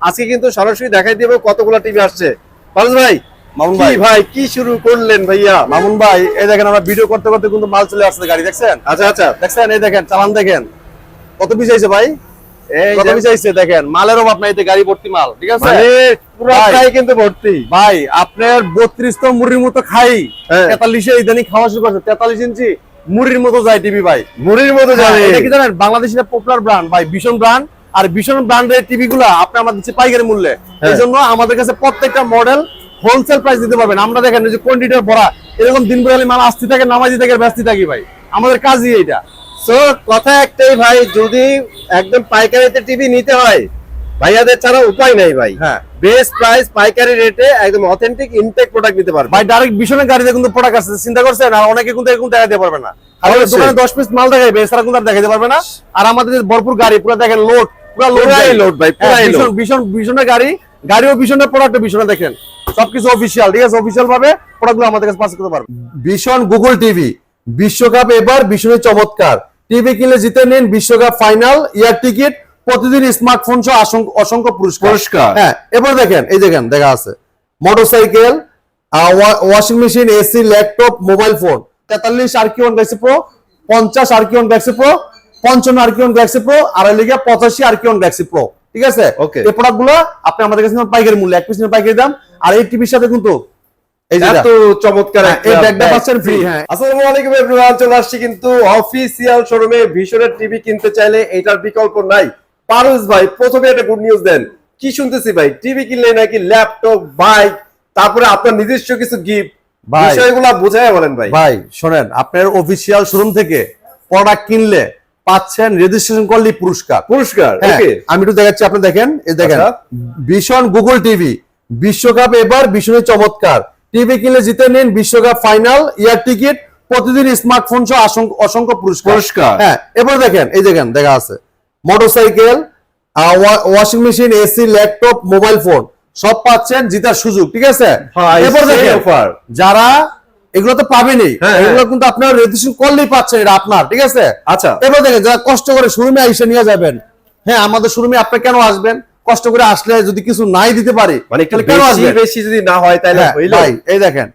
আজকে কিন্তু সরাসরি দেখাই দেব কতগুলো টিভি আসছে। পারুল ভাই, মামুন ভাই কি শুরু করলেন ভাইয়া? মামুন ভাই, এই দেখেন আমরা ভিডিও করতে করতে কিন্তু মাল চলে আসছে, গাড়ি দেখছেন? আচ্ছা আচ্ছা, দেখছেন? এই দেখেন চালান, দেখেন কত পিস আইছে ভাই, এই কত পিস আইছে দেখেন। মালের অভাব নাই, গাড়ি ভর্তি মাল, ঠিক আছে? মানে পুরাটাই কিন্তু ভর্তি ভাই। আপনার 32 তো মুড়ির মতো খাই, হ্যাঁ। 43 ইদানিং খাওয়া শুরু করছে। 43 ইঞ্চি মুড়ির মতো যায় টিভি ভাই, মুড়ির মতো হ্যাঁ, যাবে। এটা কি জানেন? বাংলাদেশের পপুলার ব্র্যান্ড ভাই, ভীষণ ব্র্যান্ড। আর ভীষণ ব্র্যান্ডের টিভি গুলা আপনি আমরা দিচ্ছি পাইকারি মূল্যে। এই জন্য আমাদের কাছে প্রত্যেকটা মডেল হোলসেল প্রাইস দিতে পারবেন। আমরা দেখেন যে কোয়ান্টিটির ভরা, এরকম দিন বেলালি মাল আসতে থাকে, নামাজি থাকে, ব্যস্ত থাকি ভাই, আমাদের কাজই এইটা। সো কথা একটাই ভাই, যদি একদম পাইকারিতে টিভি নিতে হয় ভাইয়াদের ছাড়া উপায় নাই ভাই। হ্যাঁ, বেস্ট প্রাইস, পাইকারি রেটে একদম অথেন্টিক ইনটেক প্রোডাক্ট নিতে পারবে ভাই ডাইরেক্ট ভীষণের গাড়িতে কিন্তু প্রোডাক্ট আছে, চিন্তা করছেন? আর অনেকে কিন্তু এরকম দেখাতে পারবে না, আর দোকানে 10 পিস মাল দেখাইবে, এছাড়া কিন্তু আর দেখাতে পারবে না। আর আমাদের ভরপুর গাড়ি, পুরো দেখেন লোড, পুরো লোড ভাই, পুরাই লোড। ভীষণের গাড়িও ভীষণের, প্রোডাক্টও ভীষণের। দেখেন সবকিছু অফিসিয়াল, ঠিক আছে? অফিসিয়াল ভাবে প্রোডাক্টগুলো আমাদের কাছে পাস করতে পারবে। ভীষণ গুগল টিভি, বিশ্বকাপ এবার ভীষণই চমৎকার। টিভি কিনলে জিতে নিন বিশ্বকাপ ফাইনাল, ইয়ার টিকিট, প্রতিদিন স্মার্টফোন সহ অসংখ্য পুরস্কার। হ্যাঁ, এবার দেখেন, এই দেখেন দেখা আছে motorcycle, washing machine, AC, laptop, mobile phone. 43 আরকিওন গ্যালাক্সি প্রো, 50 আরকিওন গ্যালাক্সি প্রো, 55 আরকিওন গ্যালাক্সি প্রো, আর লিগে 85 আরকিওন গ্যালাক্সি প্রো, ঠিক আছে? ওকে, এই প্রোডাক্টগুলো আপনি আমাদের কাছে পাইকারি মূল্যে, এক পিস পাইকারি দাম। আর এই টিভির সাথে কিন্তু এই যে এত চমৎকার এই ব্যাগটা পাচ্ছেন ফ্রি। হ্যাঁ, আসসালামু আলাইকুম এভরিওয়ান, চলে আসছি কিন্তু অফিসিয়াল শোরুমে। ভীষণের টিভি কিনতে চাইলে এটার বিকল্প নাই। পারুস ভাই, প্রথমে একটা গুড নিউজ দেন। কি শুনতেছি ভাই, টিভি কিনলে নাকি ল্যাপটপ, বাইক, তারপরে আপনার নিজস্ব কিছু গিফট, বিষয়গুলো বুঝায় বলেন ভাই। ভাই শোনেন, আপনার অফিসিয়াল শোরুম থেকে প্রোডাক্ট কিনলে পাচ্ছেন রেজিস্ট্রেশন করলে পুরস্কার। ওকে, আমি একটু দেখাচ্ছি, আপনি দেখেন, এই দেখেন ভীষণ গুগল টিভি, বিশ্বকাপ এবার ভীষণই চমৎকার। টিভি কিনলে জিতে নিন বিশ্বকাপ ফাইনাল, ইয়ার টিকিট, প্রতিদিন স্মার্টফোন সহ অসংখ্য পুরস্কার। হ্যাঁ, এবার দেখেন, এই দেখেন দেখা আছে motorcycle, washing machine, AC, laptop, mobile phone, সব পাচ্ছেন জিতার সুযোগ, ঠিক আছে? এবার দেখেন যারা এগুলো তো পাবেনই, এগুলো কিন্তু আপনার রেজিস্ট্রেশন করলেই পাচ্ছেন, এটা আপনার, ঠিক আছে? আচ্ছা, এবার দেখেন যারা কষ্ট করে শোরুমে এসে নিয়ে যাবেন, হ্যাঁ আমাদের শোরুমে আপনি কেন আসবেন? কষ্ট করে আসলে যদি কিছু নাই দিতে পারি, মানে কেন আসবেন? বেশি যদি না হয় তাহলে হইলো। ভাই এই দেখেন,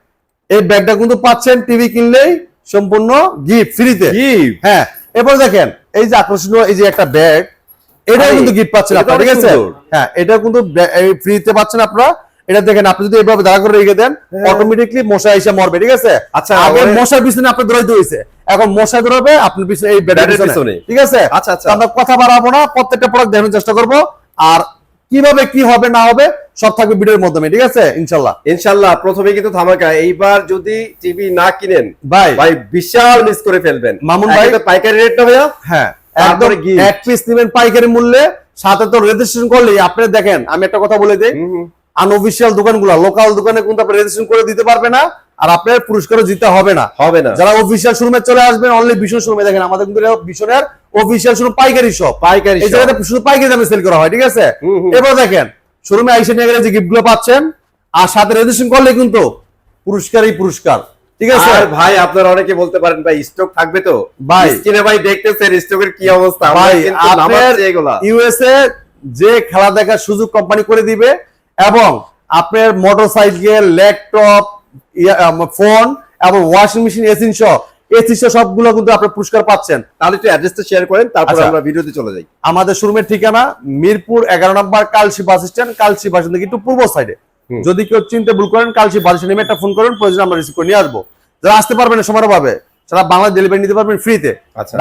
এই ব্যাগটা কিন্তু পাচ্ছেন টিভি কিনলেই সম্পূর্ণ গিফট ফ্রিতে। হ্যাঁ, এবার দেখেন এই যে আকর্ষণীয় এই যে একটা ব্যাগ, এটাও কিন্তু গিফট পাচ্ছেন আপনারা, ঠিক আছে? হ্যাঁ, এটা কিন্তু ফ্রিতে পাচ্ছেন আপনারা। এটা দেখেন, আপনি যদি এইভাবে দাঁড়া করে রেখে দেন, অটোমেটিকলি মশা এসে মরবে, ঠিক আছে? আচ্ছা, আগে মশার পিছনে আপনি দৌড়াইতে হইছে, এখন মশা দৌড়াবে আপনার পিছনে, এই ব্যাগের পিছনে, ঠিক আছে? আচ্ছা আচ্ছা, আমরা কথা বাড়াবো না, প্রত্যেকটা প্রোডাক্ট দেখানোর চেষ্টা করব। আর কিভাবে কি হবে না হবে সব থাকবে ভিডিওর মাধ্যমে, ঠিক আছে? ইনশাআল্লাহ। প্রথমে কিন্তু ধামাকা, এইবার যদি টিভি না কিনেন ভাই বিশাল মিস করে ফেলবেন। মামুন ভাই, পাইকারি রেট না ভাইয়া? হ্যাঁ, একদম এক পিস নেবেন পাইকারি মূল্যে, সাথে তো রেজিস্ট্রেশন করলেই আপনি দেখেন, আমি একটা কথা বলে দিই, আনঅফিশিয়াল দোকানগুলো, লোকাল দোকানে কিন্তু আপনি রেজিস্ট্রেশন করে দিতে পারবে না, আর আপনার পুরস্কারও জিতে হবে না। যারা অফিশিয়াল শোরুমে চলে আসবেন, অনলি ভীষণ শোরুমে, দেখেন আমাদের কিন্তু ভীষণের অফিশিয়াল শোরুম পাইকারি শপ, এই জায়গাতে শুধু পাইকারি দামে সেল করা হয়, ঠিক আছে? এবার দেখেন শোরুমে আইসে নিয়ে গেলে যে গিফটগুলো পাচ্ছেন, আর সাথে রেজিস্ট্রেশন করলে কিন্তু পুরস্কারই পুরস্কার, ঠিক আছে? ভাই আপনারা অনেকে বলতে পারেন ভাই স্টক থাকবে তো? ভাই কিনে ভাই দেখতেছেন স্টকের কি অবস্থা। ভাই আপনার ইউএসএ যে খেলা দেখার সুযোগ কোম্পানি করে দিবে, এবং আপনার মোটরসাইকেল, ল্যাপটপ, ফোন এবং ওয়াশিং মেশিন, এসি সবগুলো কিন্তু আপনার পুরস্কার পাচ্ছেন। তাহলে একটু অ্যাড্রেসটা শেয়ার করেন, তারপর আমরা ভিডিওতে চলে যাই। আমাদের শোরুমের ঠিকানা Mirpur 11 number Kalshi bus stand, Kalshi bus stand থেকে একটু পূর্ব সাইডে। যদি কেউ চিনতে ভুল করেন, কালসি বাস স্ট্যান্ডে একটা ফোন করেন, প্রয়োজন আমরা রিসিভ করে নিয়ে আসবো। যারা আসতে পারবেন না সময় পাবে, সারা বাংলা ডেলিভারি নিতে পারবেন ফ্রিতে।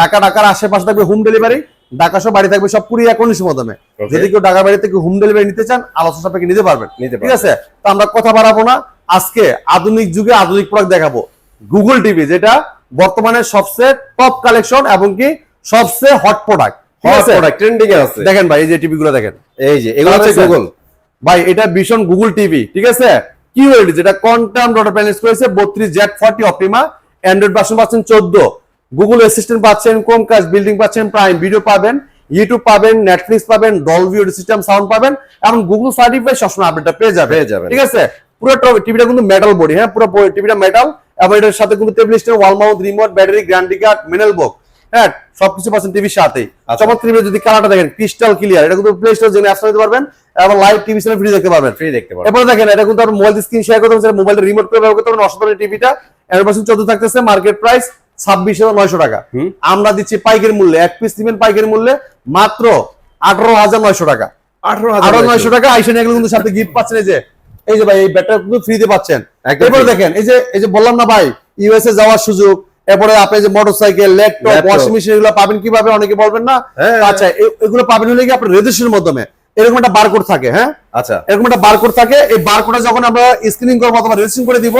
ঢাকার আশেপাশে থাকবে হোম ডেলিভারি, ঢাকা সব বাড়ি থাকবে সব কুরিয়ার কন্ডিশনের মাধ্যমে। যদি কেউ ঢাকার বাড়ি থেকে হোম ডেলিভারি নিতে চান, আলোচনা সাপেক্ষে নিতে পারবেন, ঠিক আছে? তো আমরা কথা বাড়াবো না, আজকে আধুনিক যুগে আধুনিক প্রোডাক্ট দেখাবো। গুগল টিভি, যেটা বর্তমানে সবচেয়ে টপ কালেকশন এবং কি সবচেয়ে হট প্রোডাক্ট, ট্রেন্ডিং এ আছে। দেখেন ভাই এই যে টিভি গুলো দেখেন, এই যে এগুলো হচ্ছে গুগল ভাই, এটা ভীষণ গুগল টিভি, ঠিক আছে? কিউএলডি, যেটা কোয়ান্টাম ডট প্যানেল করেছে, 32Z40 অপটিমা, অ্যান্ড্রয়েড ভার্সন পাচ্ছেন 14, গুগল অ্যাসিস্ট্যান্ট পাচ্ছেন, ক্রোমকাস্ট, বিল্ডিং পাচ্ছেন, প্রাইম ভিডিও পাবেন, ইউটিউব পাবেন, নেটফ্লিক্স পাবেন, ডলবি অডিও সিস্টেম সাউন্ড পাবেন, এবং গুগল সার্টিফাইড সবসময় আপডেটটা পেয়ে যাবে, ঠিক আছে? পুরো টিভিটা কিন্তু মেটাল বডি, হ্যাঁ পুরো টিভিটা মেটাল, এবং এটার সাথে কিন্তু table stand, wall mount, remote, battery, guarantee card, manual box, হ্যাঁ সবকিছু পাচ্ছেন টিভির সাথেই। চমৎকার। যদি কালারটা দেখেন ক্রিস্টাল ক্লিয়ার, এটা কিন্তু প্লে স্টোর জেনে আসতে পারবেন, এবং লাইভ টিভি চ্যানেল ফ্রি দেখতে পারবেন। ফ্রি দেখতে পারবেন। এরপরে দেখেন এটা কিন্তু আপনি মোবাইল স্ক্রিন শেয়ার করতে পারবেন, মোবাইল রিমোট করে ব্যবহার করতে পারবেন। অসাধারণ টিভিটা 14 থাকতেছে, মার্কেট প্রাইস 26,900 টাকা। আমরা দিচ্ছি পাইকারি মূল্যে, এক পিস নিবেন পাইকারি মূল্যে মাত্র 18,900 টাকা। 18,900 টাকা আইসা নিয়ে গেলে কিন্তু সাথে গিফট পাচ্ছেন। এই যে ভাই এই ব্যাটটা কিন্তু ফ্রিতে পাচ্ছেন। এরপরে দেখেন এই যে বললাম না ভাই ইউএসএ যাওয়ার সুযোগ, এরপরে আপনি যে মোটরসাইকেল, ল্যাপটপ, ওয়াশিং মেশিন এগুলো পাবেন কিভাবে অনেকে বলবেন না। আচ্ছা এগুলো পাবেন হলে কি আপনার রেজিস্ট্রেশনের মাধ্যমে এরকম একটা বারকোড থাকে। হ্যাঁ আচ্ছা, এরকম একটা বারকোড থাকে। এই বারকোডটা যখন আমরা স্ক্রিনিং করবো অথবা রেজিস্ট্রেশন করে দিব,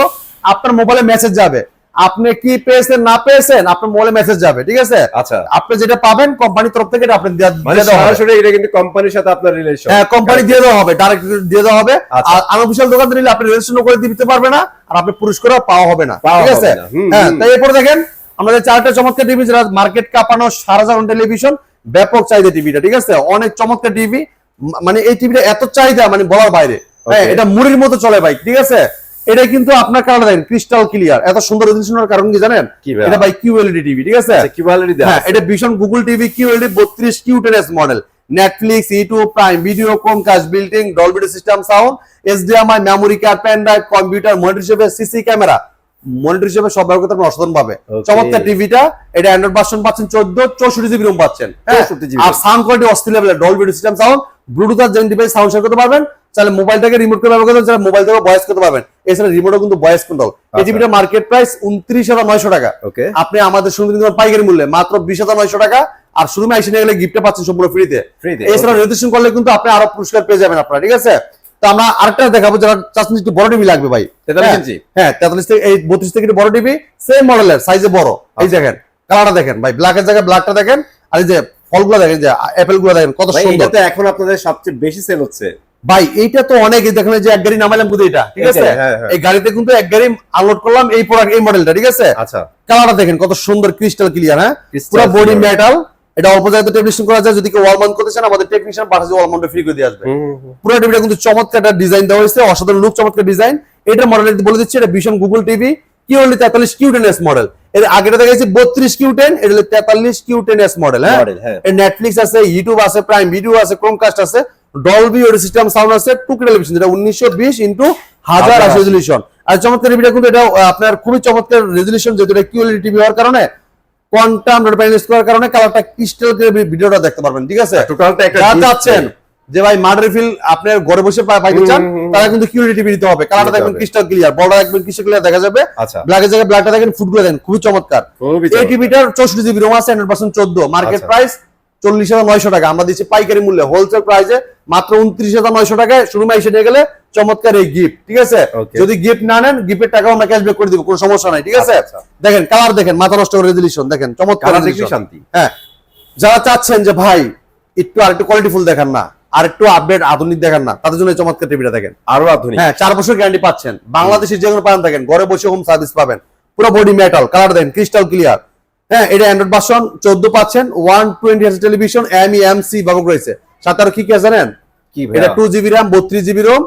আপনার মোবাইলে মেসেজ যাবে আপনি কি পেয়েছেন না পেয়েছেন, আপনার মোবাইলে মেসেজ যাবে। ঠিক আছে, আচ্ছা আপনি যেটা পাবেন কোম্পানির তরফ থেকে এটা আপনি মানে সরাসরি এটা কিন্তু কোম্পানির সাথে আপনার রিলেশন। হ্যাঁ কোম্পানি দিয়ে দেওয়া হবে, ডাইরেক্ট দিয়ে দেওয়া হবে। আর আনঅফিশিয়াল দোকান নিলে আপনি রেজিস্ট্রেশন করে দিতে পারবে না, আর আপনি পুরস্কারও পাওয়া হবে না। ঠিক আছে, হ্যাঁ তাই এরপর দেখেন আমাদের চারটা চমৎকার টিভি, যেটা মার্কেট কাঁপানো সারাজান টেলিভিশন, ব্যাপক চাহিদা টিভিটা। ঠিক আছে, অনেক চমৎকার টিভি, মানে এই টিভিটা এত চাহিদা মানে বলার বাইরে। হ্যাঁ এটা মুড়ির মতো চলে ভাই। ঠিক আছে, এটা কিন্তু আপনার কালার দেখেন ক্রিস্টাল ক্লিয়ার, এত সুন্দর রেজোলিউশনের কারণ কি জানেন? এটা ভাই কিউএলইডি টিভি। ঠিক আছে, কিউএলইডি দেয়া। হ্যাঁ এটা ভীষণ Google TV QLED 32 Q10s model, Netflix, YouTube, prime video, Chromecast, built in Dolby system sound, HDMI, memory card, pen drive, computer, monitor হিসেবে সিসি ক্যামেরা, মনিটর হিসেবে সব ব্যবহার করতে অসাধারণ পাবে। চমৎকার টিভিটা। এটা অ্যান্ড্রয়েড ভার্সন পাচ্ছেন 14, 64 জিবি রুম পাচ্ছেন। আর সাউন্ড কোয়ালিটি অস্থির লেভেলের, ডলবি সিস্টেম সাউন্ড, ব্লুটুথ আর জেন ডিভাইস সাউন্ড শেয়ার করতে পারবেন। তাহলে মোবাইলটাকে রিমোট করে ব্যবহার করতে পারবেন, মোবাইল থেকে ভয়েস করতে পারবেন। এছাড়া রিমোটও কিন্তু ভয়েস কন্ট্রোল। এই টিভিটার মার্কেট প্রাইস 29,900 টাকা। আপনি আমাদের শুনতে পাইকারি মূল্যে মাত্র 20,900 টাকা। আর শুরু আইসে নিয়ে গেলে গিফটে পাচ্ছেন সম্পূর্ণ ফ্রিতে। এছাড়া রেজিস্ট্রেশন করলে কিন্তু আপনি আরো পুরস্কার পেয়ে যাবেন আপনারা। ঠিক আছে, তো আমরা আরেকটা দেখাবো যারা চাচ্ছেন একটু বড় টিভি লাগবে ভাই। 43 ইঞ্চি, হ্যাঁ 43 থেকে এই 32 থেকে একটু বড় টিভি, সেম মডেলের সাইজে বড়। এই দেখেন কালারটা দেখেন ভাই, ব্ল্যাকের জায়গায় ব্ল্যাকটা দেখেন, আর এই যে ফলগুলো দেখেন, যে আপেল গুলো দেখেন কত সুন্দর। এটা এখন আপনাদের সবচেয়ে বেশি সেল হচ্ছে ভাই। এইটা তো অনেক, দেখেন যে এক গাড়ি নামাইলাম কিন্তু এটা। ঠিক আছে, এই গাড়িতে কিন্তু এক গাড়ি আনলোড করলাম এই প্রোডাক্ট, এই মডেলটা। ঠিক আছে, আচ্ছা কালারটা দেখেন কত সুন্দর ক্রিস্টাল ক্লিয়ার। হ্যাঁ পুরো বডি মেটাল, এটা অল্প জায়গাতে টেকনিশিয়ান করা যায়। যদি কেউ ওয়াল মাউন্ট করতে চান আমাদের টেকনিশিয়ান পাঠাচ্ছে, ওয়াল মাউন্ট ফ্রি করে দিয়ে আসবে। পুরো টিভিটা কিন্তু চমৎকার একটা ডিজাইন দেওয়া হয়েছে, অসাধারণ লুক, চমৎকার ডিজাইন। এটা মডেল বলে দিচ্ছি, এটা ভীষণ Google TV QLED 43 Q10s model. এর আগেটা দেখাচ্ছি 32 Q10, এটা হলো 43 Q10s মডেল। হ্যাঁ এর নেটফ্লিক্স আছে, ইউটিউব আছে, প্রাইম ভিডিও আছে, ক্রোমকাস্ট আছে, ডলবি অডিও সিস্টেম সাউন্ড আছে, 2K টেলিভিশন, যেটা 1920x1080 রেজোলিউশন। আর চমৎকার টিভিটা কিন্তু এটা আপনার খুবই চমৎকার রেজোলিউশন, যেহেতু এটা কিউএলইডি টিভি হওয়ার কারণে, কোয়ান্টাম ডট প্যানেল ইউজ করার কারণে কালারটা ক্রিস্টাল ক্লিয়ার, ভিডিওটা দেখতে পারবেন। ঠিক আছে, টোটালটা একটা চাচ্ছেন যে ভাই মার্ডার ফিল আপনার ঘরে বসে পাইতে চান, তারা কিন্তু কিউএলইডি টিভি দিতে হবে। কালারটা দেখবেন ক্রিস্টাল ক্লিয়ার, বড়টা দেখবেন ক্রিস্টাল ক্লিয়ার দেখা যাবে। ব্ল্যাকের জায়গায় ব্ল্যাকটা দেখেন, ফুটগুলো দেখেন খুবই চমৎকার। এই টিভিটার 64 জিবি রোম আছে, 100% 14, মার্কেট প্রাইস 40,900 টাকা। আমরা দিচ্ছি পাইকারি মূল্যে হোলসেল প্রাইসে মাত্র 29,900 টাকায়। শুরু এসে নিয়ে গেলে চমৎকার এই গিফট। ঠিক আছে, যদি গিফট না নেন গিফটের টাকা আমরা ক্যাশব্যাক করে দিব, কোনো সমস্যা নাই। ঠিক আছে, দেখেন কালার দেখেন, মাথা নষ্ট করে রেজোলিউশন দেখেন, চমৎকার শান্তি। হ্যাঁ যারা চাচ্ছেন যে ভাই একটু আরেকটু কোয়ালিটিফুল দেখান না, আর একটু আপডেট আধুনিক দেখান না, তাদের জন্য চমৎকার টিভিটা দেখেন, আরো আধুনিক। হ্যাঁ 4 বছর গ্যারান্টি পাচ্ছেন, বাংলাদেশের যে কোনো পান থাকেন, ঘরে বসে হোম সার্ভিস পাবেন। পুরো বডি মেটাল, কালার দেখেন ক্রিস্টাল ক্লিয়ার। হ্যাঁ এটা অ্যান্ড্রয়েড ভার্সন 14 পাচ্ছেন, 120Hz টেলিভিশন, MEMC ব্যবহার করেছে। সাথে আর কি কি আছে জানেন? এটা 2 জিবি RAM, 32 জিবি ROM,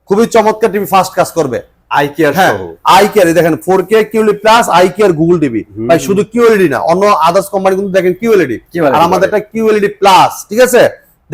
খুবই চমৎকার টিভি, ফাস্ট কাজ করবে। আই কেয়ার সহ, আই কেয়ার দেখেন 4K QLED plus eye care Google TV. ভাই শুধু কিউএলইডি না, অন্য আদার্স কোম্পানি কিন্তু দেখেন কিউএলইডি, আর আমাদের এটা কিউএলইডি প্লাস। ঠিক আছে,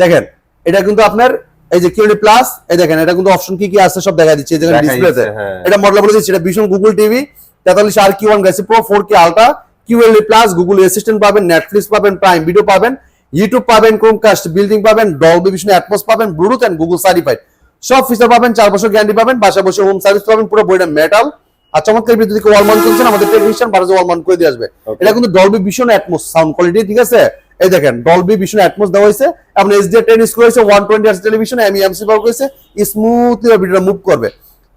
দেখেন এটা কিন্তু আপনার এই যে কিউএলইডি প্লাস, এই দেখেন এটা কিন্তু অপশন কি কি আছে সব দেখা দিচ্ছে, এই দেখেন ডিসপ্লেতে। এটা মডেল বলে দিচ্ছি, এটা ভীষণ Google TV 43 RQ1 Galaxy Pro 4K ultra, QLED plus, Google Assistant পাবেন, নেটফ্লিক্স পাবেন, প্রাইম ভিডিও পাবেন, ইউটিউব পাবেন, ক্রোমকাস্ট, বিল্ডিং পাবেন, ডলবি ভিশন অ্যাটমস পাবেন, ব্লুটুথ এন্ড গুগল সার্টিফাইড সব ফিচার পাবেন। 4 বছর গ্যারান্টি পাবেন, বাসা বসে হোম সার্ভিস পাবেন, পুরো বডিটা মেটাল। আর চমৎকার যদি ওয়াল মাউন্ট করছেন আমাদের টেকনিশিয়ান বারো ওয়াল মাউন্ট করে দিয়ে আসবে। এটা কিন্তু Dolby Vision atoms sound quality. ঠিক আছে, এই দেখেন ডলবি ভিশন অ্যাটমস দেওয়া হয়েছে, এবং HDR10 ইউজ করেছে, 120Hz টেলিভিশন, MEMC ব্যবহার করেছে, স্মুথলি ভিডিওটা মুভ করবে।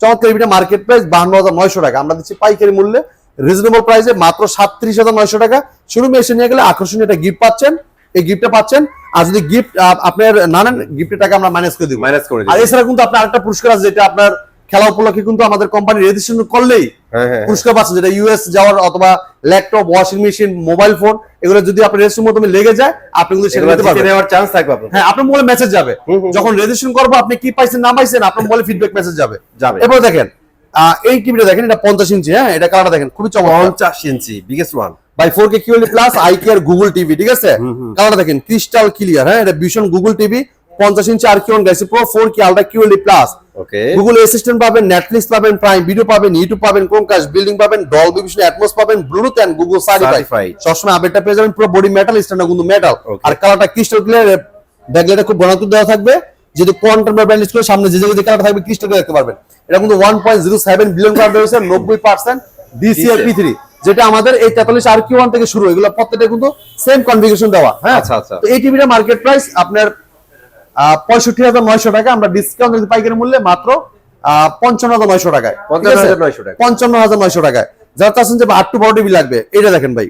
চমৎকার ভিডিও, মার্কেট প্রাইস 52,900 টাকা। আমরা দিচ্ছি পাইকারি মূল্যে রিজনেবল প্রাইসে মাত্র 37,900 টাকা। শুরু এসে নিয়ে গেলে আকর্ষণীয় একটা গিফট পাচ্ছেন, এই গিফটটা পাচ্ছেন। আর যদি গিফট আপনার না নেন, গিফটের টাকা আমরা মাইনাস করে দিব। আর এছাড়া কিন্তু আপনার আরেকটা পুরস্কার আছে, যেটা আপনার খেলা উপলক্ষে কিন্তু আমাদের কোম্পানি রেজিস্ট্রেশন করলেই পুরস্কার পাচ্ছেন, যেটা ইউএস যাওয়ার অথবা laptop, washing machine, mobile phone, এগুলো যদি আপনার রেজিস্ট্রেশন মাধ্যমে লেগে যায়, আপনি কিন্তু সেটা নিতে পারবেন, নেওয়ার চান্স থাকবে আপনার। হ্যাঁ আপনার মোবাইলে মেসেজ যাবে, যখন রেজিস্ট্রেশন করবো আপনি কি পাইছেন না পাইছেন, আপনার মোবাইলে ফিডব্যাক মেসেজ যাবে। এরপর দেখেন এই টিভিটা দেখেন, এটা 50 ইঞ্চি। হ্যাঁ এটা কালারটা দেখেন খুবই চমৎকার, 50 inch biggest one by 4K QLED plus eye care Google TV. ঠিক আছে, কালারটা দেখেন ক্রিস্টাল ক্লিয়ার। হ্যাঁ এটা ভীষণ গুগল টিভি 50 ইঞ্চি আরকিওন Galaxy Pro 4K ultra QLED plus. Okay, Google Assistant পাবেন, নেটফ্লিক্স পাবেন, প্রাইম ভিডিও পাবেন, ইউটিউব পাবেন, ক্রোমকাস্ট বিল্ডিং পাবেন, ডলবি ভিশন অ্যাটমস পাবেন, ব্লুটুথ এন্ড গুগল সার্টিফাইড। সবসময় আপডেটটা পেয়ে যাবেন। পুরো বডি মেটাল, স্ট্যান্ডার্ড কিন্তু মেটাল, আর কালারটা ক্রিস্টাল ক্লিয়ার। ব্যাকলাইটে খুব বনাতুর দেওয়া থাকবে, যেহেতু কোয়ান্টাম ব্র্যান্ড স্কুলের সামনে যে জায়গায় যে কালারটা থাকবে ক্রিস্টাল ক্লিয়ার দেখতে পারবেন। এটা কিন্তু 1.07 বিলিয়ন কালার রয়েছে, 90% DCI P3, যেটা আমাদের এই 43 RQ1 থেকে শুরু। এগুলো প্রত্যেকটা কিন্তু সেম কনফিগারেশন দেওয়া। হ্যাঁ, আচ্ছা আচ্ছা। তো এই টিভিটা মার্কেট প্রাইস আপনার 65,900 টাকা, আমরা ডিসকাউন্ট দিতে পাইকারি মূল্যে মাত্র 55,900 টাকায়। 55,900 টাকা, 55,900 টাকায়। যারা চাচ্ছেন যে 8 to 12 টিভি লাগবে, এটা দেখেন ভাই।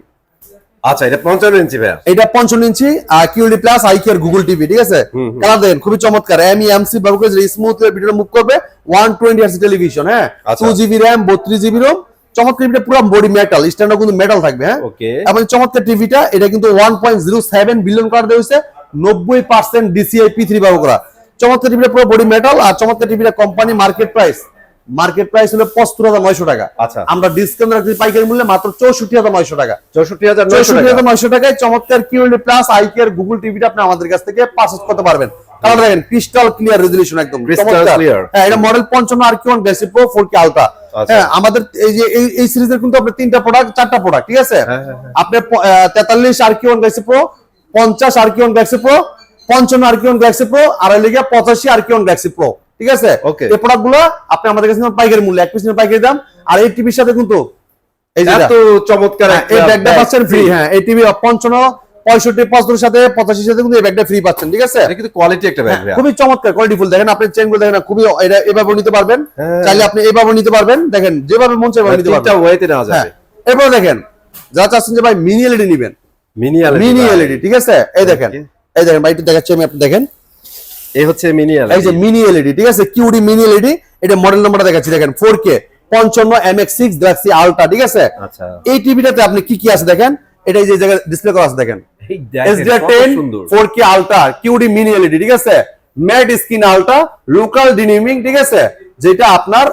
আচ্ছা, এটা 55 ইঞ্চি ভাই, এটা 55 ইঞ্চি কিউএলডি প্লাস আইকিয়ার গুগল টিভি, ঠিক আছে। কালার দেখেন খুবই চমৎকার, এমসি ব্যবহার করে স্মুথ ভিডিও মুভ করবে, 120 হার্জ টেলিভিশন। হ্যাঁ, 2GB RAM 32GB ROM, চমৎকার টিভিটা পুরো বডি মেটাল, স্ট্যান্ডার্ড কিন্তু মেটাল থাকবে। হ্যাঁ, ওকে, এবং চমৎকার টিভিটা এটা কিন্তু 1.07 বিলিয়ন কালার দেওয়া হয়েছে, 90% DCI P3 ব্যবহার করা। চমৎকার টিভিটা পুরো বডি মেটাল, আর চমৎকার টিভিটা কোম্পানি মার্কেট প্রাইস হলো 75,900 টাকা। আচ্ছা, আমরা ডিসকাউন্ট রাখছি পাইকারি মূল্যে মাত্র 64,900 টাকা। 64,900 টাকায় চমৎকার কিউএলডি প্লাস আইকিয়ার গুগল টিভিটা আপনি আমাদের কাছ থেকে পারচেজ করতে পারবেন। কালার দেখেন ক্রিস্টাল ক্লিয়ার রেজোলিউশন, একদম চমৎকার। হ্যাঁ, এটা model 55 RQ1 Galaxy Pro 4K ultra. হ্যাঁ, আমাদের এই যে এই সিরিজের কিন্তু আপনি 3টা প্রোডাক্ট 4টা প্রোডাক্ট, ঠিক আছে। আপনি 43 RQ1 Galaxy Pro, 50 RQ1 Galaxy Pro, 55 RQ1 Galaxy Pro, আর লিগে 85 RQ1 গ্যালাক্সি প্রো, ঠিক আছে। এই প্রোডাক্টগুলো আপনি আমাদের কাছে পাইকারি মূল্যে, এক পিস নিয়ে পাইকারি দাম। আর এই টিভির সাথে কিন্তু এই যে এত চমৎকার এই ব্যাগটা পাচ্ছেন ফ্রি। হ্যাঁ, এই টিভি 55, 65, 75 সাথে 85 সাথে কিন্তু এই ব্যাগটা ফ্রি পাচ্ছেন, ঠিক আছে। এটা কিন্তু কোয়ালিটি একটা ব্যাগ, খুবই চমৎকার কোয়ালিটিফুল। দেখেন আপনি চেইনগুলো দেখেন, খুবই এটা এভাবে নিতে পারবেন, চাইলে আপনি এভাবে নিতে পারবেন। দেখেন যেভাবে মন চায় নিতে পারবেন, তিনটা ওয়েতে নেওয়া যাবে। এরপর দেখেন যারা চাচ্ছেন যে ভাই মিনি এলইডি নেবেন, মিনি এলইডি, ঠিক আছে। এই দেখেন ভাই, একটু দেখাচ্ছি আমি, আপনি দেখেন। এই হচ্ছে মিনি এলইডি, এই যে মিনি এলইডি, ঠিক আছে, কিউডি মিনি এলইডি। এটা মডেল নাম্বারটা দেখাচ্ছি, দেখেন 4K 55 MX6 গ্যালাক্সি আলট্রা, ঠিক আছে। আচ্ছা, এই টিভিটাতে আপনি কি কি আছে দেখেন, এটা এই যে জায়গায় ডিসপ্লে করা আছে দেখেন, SDR10 4K ultra QD mini LED, ঠিক আছে। ম্যাট স্ক্রিন আলট্রা, লোকাল ডিনিমিং, ঠিক আছে, যেটা আপনার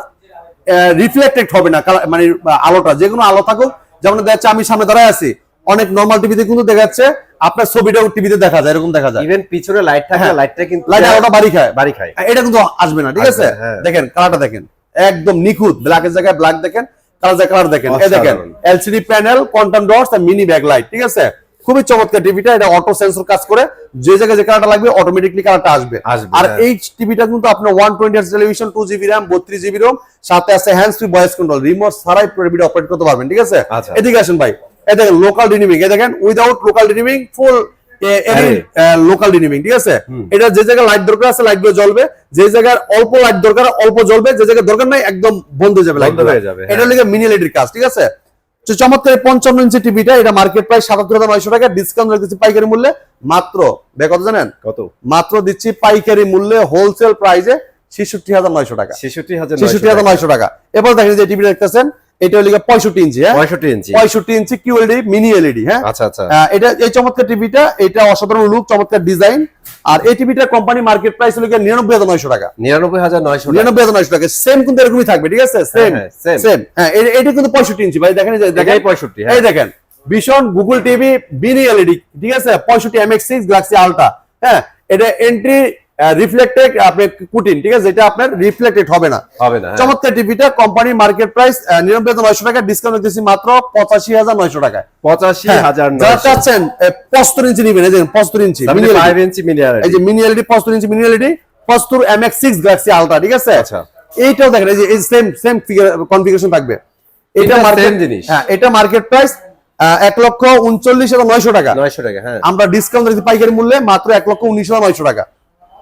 রিফ্লেক্টেড হবে না, মানে আলোটা যে কোনো আলো থাকুক। যেমন দেখা যাচ্ছে আমি সামনে দাঁড়ায় আছি, অনেক নরমাল টিভিতে কিন্তু দেখা যাচ্ছে আপনার ছবিটাও টিভিতে দেখা যায়, এরকম দেখা যায়। ইভেন পিছনে লাইট থাকে, লাইটটা কিন্তু লাইট আলোটা বাড়ি খায়, এটা কিন্তু আসবে না, ঠিক আছে। দেখেন কালারটা দেখেন, একদম নিখুঁত, ব্ল্যাকের জায়গায় ব্ল্যাক দেখেন, কালার দেখেন। এই দেখেন এলসিডি প্যানেল, কোয়ান্টাম ডটস আর মিনি ব্যাক লাইট, ঠিক আছে। খুবই চমৎকার টিভিটা, এটা অটো সেন্সর কাজ করে, যে জায়গায় যে কালারটা লাগবে অটোমেটিকলি কালারটা আসবে। আর এই টিভিটা কিন্তু আপনার 120 hertz television, 2GB RAM 32GB ROM, সাথে আছে hands free voice control, remote ছাড়াই পুরো ভিডিও অপারেট করতে পারবেন, ঠিক আছে। এদিকে আসেন ভাই, এই দেখেন লোকাল ডিনিমিং, এই দেখেন উইদাউট লোকাল ডিনিমিং, ফুল লোকাল ডিনিমিং, ঠিক আছে। এটা যে জায়গায় লাইট দরকার আছে লাইট গুলো জ্বলবে, যে জায়গায় অল্প লাইট দরকার অল্প জ্বলবে, যে জায়গায় দরকার নাই একদম বন্ধ হয়ে যাবে লাইট হয়ে যাবে। এটা হলো মিনি এলইডির কাজ, ঠিক আছে। চমৎকার 55 ইঞ্চি টিভিটা, এটা মার্কেট প্রাইস 77,900 টাকা, ডিসকাউন্ট রাখতেছি পাইকারি মূল্যে মাত্র, কত জানেন? কত? মাত্র দিচ্ছি পাইকারি মূল্যে হোলসেল প্রাইসে 66,900 টাকা, 66,900 টাকা। এবার দেখেন যে টিভিটা দেখতেছেন, এটা হলো 65 ইঞ্চি, হ্যাঁ 65 ইঞ্চি কিউএলডি মিনি এলইডি। হ্যাঁ, আচ্ছা আচ্ছা। এটা এই চমৎকার টিভিটা, এটা অসাধারণ লুক, চমৎকার ডিজাইন। আর এই টিভিটার কোম্পানি মার্কেট প্রাইস হলো 99,900 টাকা, 99,900 টাকা। সেম কিন্তু এরকমই থাকবে, ঠিক আছে, সেম। হ্যাঁ, এটা কিন্তু 65 ইঞ্চি ভাই, দেখেন দেখেন 65। এই দেখেন ভীষণ গুগল টিভি মিনি এলইডি, ঠিক আছে, 65 MX6 গ্যালাক্সি আলট্রা। হ্যাঁ, এটা এন্ট্রি রিফ্লেক্টেড আপনি কুটিন, ঠিক আছে, যেটা আপনার রিফ্লেক্টেড হবে না। চমৎকার টিভিটা কোম্পানি মার্কেট প্রাইস 99,900 টাকা, ডিসকাউন্ট দিচ্ছি মাত্র 85,900 টাকা। 85,900 যারা চাচ্ছেন 75 ইঞ্চি নেবেন, এই দেখেন 75 ইঞ্চি মিনি এলইডি, এই যে mini LED 75 inch mini LED 75 MX6 Galaxy Ultra, ঠিক আছে। আচ্ছা, এইটাও দেখেন, এই যে সেম কনফিগারেশন থাকবে, এটা মার্কেট জিনিস। হ্যাঁ, এটা মার্কেট প্রাইস 1,39,900 টাকা, 900 টাকা। হ্যাঁ, আমরা ডিসকাউন্ট দিচ্ছি পাইকারি মূল্যে মাত্র 1,19,900 টাকা,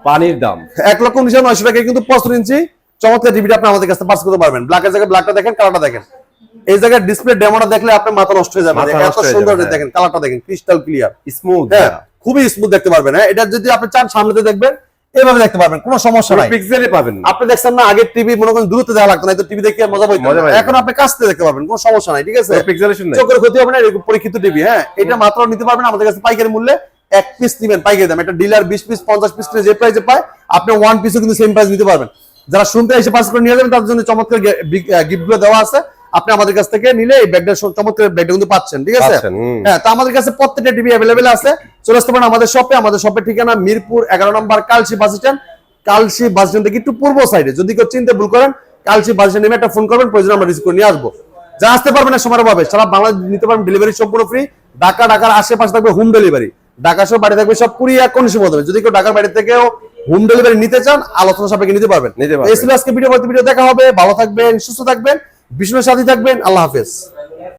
পানির দাম। 1,19,900 টাকা কিন্তু 75 ইঞ্চি চমৎকার টিভিটা আপনি আমাদের কাছে পারচেজ করতে পারবেন। ব্ল্যাকের জায়গায় ব্ল্যাকটা দেখেন, কালারটা দেখেন, এই জায়গায় ডিসপ্লে ডেমোটা দেখলে আপনার মাথা নষ্ট হয়ে যাবে, এত সুন্দর দেখেন, কালারটা দেখেন, ক্রিস্টাল ক্লিয়ার, স্মুথ, খুবই স্মুথ দেখতে পারবেন। হ্যাঁ, এটা যদি আপনি চান সামনেতে দেখবেন, এভাবে দেখতে পারবেন, কোনো সমস্যা নাই, পিক্সেলে পাবেন। আপনি দেখছেন না আগের টিভি মনে করেন দূরত্বে দেখা লাগতো না, তো টিভি দেখে মজা পাইতেন, এখন আপনি কাছে দেখতে পারবেন, কোনো সমস্যা নাই, ঠিক আছে, চোখের ক্ষতি হবে না, এরকম পরীক্ষিত টিভি। হ্যাঁ, এটা মাত্র নিতে পারবেন আমাদের কাছে পাইকারি মূল্যে, এক পিস নিবেন পাইকারি দাম, এটা ডিলার 20 পিস 50 পিস যে প্রাইসে পায় আপনি ওয়ান পিসও কিন্তু সেম প্রাইস নিতে পারবেন। যারা শুনতে এসে পাস করে নিয়ে যাবেন তাদের জন্য চমৎকার গিফট গুলো দেওয়া আছে। আপনি আমাদের কাছ থেকে নিলে এই ব্যাগটা চমৎকার ব্যাগটা কিন্তু পাচ্ছেন, ঠিক আছে? পাচ্ছেন, হ্যাঁ, তো আমাদের কাছে প্রত্যেকটা টিভি অ্যাভেলেবেল আছে। চলে আসতে পারেন আমাদের শপে। আমাদের শপের ঠিকানা Mirpur 11 number Kalshi bus stand. Kalshi bus stand থেকে একটু পূর্ব সাইডে, যদি কেউ চিনতে ভুল করেন কালশি বাস স্ট্যান্ড নেমে একটা ফোন করবেন, প্রয়োজন আমরা রিসিভ করে নিয়ে আসবো। যা আসতে পারবেন না সময়ের অভাবে, সারা বাংলাদেশ নিতে পারবেন, ডেলিভারি সম্পূর্ণ ফ্রি। ঢাকার আশেপাশে থাকবে হোম ডেলিভারি, ঢাকা সহ বাড়ি থাকবে সব কুরিয়ার কন্ডিশন মধ্যে। যদি কেউ ঢাকার বাড়ি থেকেও হোম ডেলিভারি নিতে চান, আলোচনা সাপেক্ষে নিতে পারবেন। নিতে পারবেন। এই ছিল আজকে ভিডিও দেখা হবে। ভালো থাকবেন, সুস্থ থাকবেন, বিষ্ণুর সাথে থাকবেন। আল্লাহ হাফেজ।